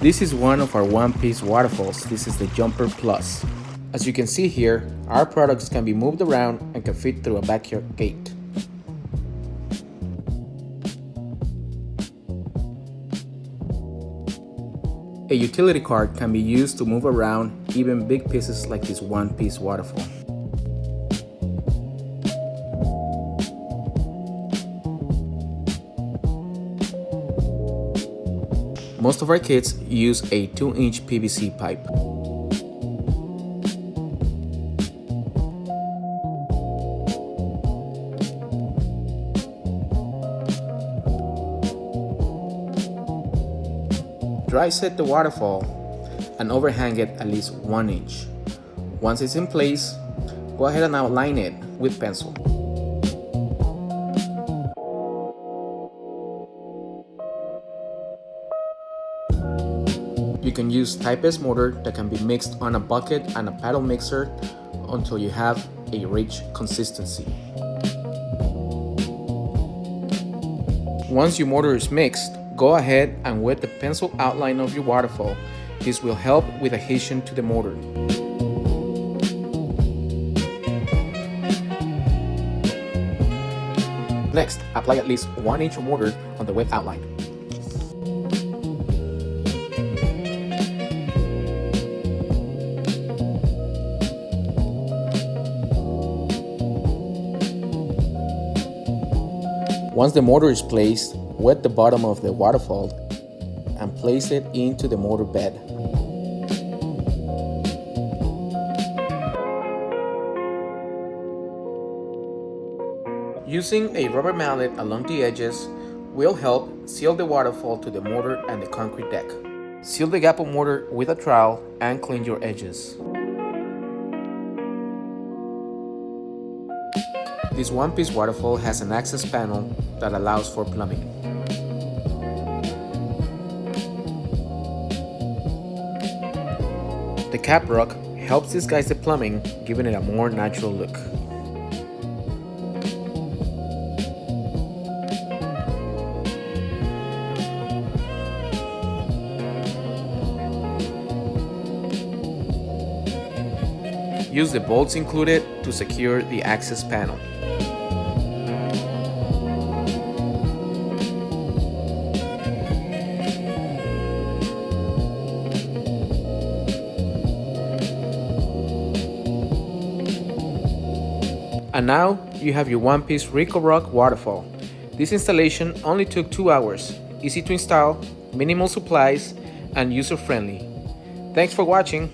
This is one of our one-piece waterfalls. This is the Jumper Plus. As you can see here, our products can be moved around and can fit through a backyard gate. A utility cart can be used to move around even big pieces like this one-piece waterfall. Most of our kits use a 2-inch PVC pipe. Dry set the waterfall and overhang it at least 1 inch. Once it's in place, go ahead and outline it with pencil. You can use type S mortar that can be mixed on a bucket and a paddle mixer until you have a rich consistency. Once your mortar is mixed, go ahead and wet the pencil outline of your waterfall. This will help with adhesion to the mortar. Next, apply at least 1 inch of mortar on the wet outline. Once the mortar is placed, wet the bottom of the waterfall and place it into the mortar bed. Using a rubber mallet along the edges will help seal the waterfall to the mortar and the concrete deck. Seal the gap of mortar with a trowel and clean your edges. This one-piece waterfall has an access panel that allows for plumbing. The cap rock helps disguise the plumbing, giving it a more natural look. Use the bolts included to secure the access panel. And now you have your one-piece RicoRock waterfall. This installation only took 2 hours, easy to install, minimal supplies, and user-friendly. Thanks for watching.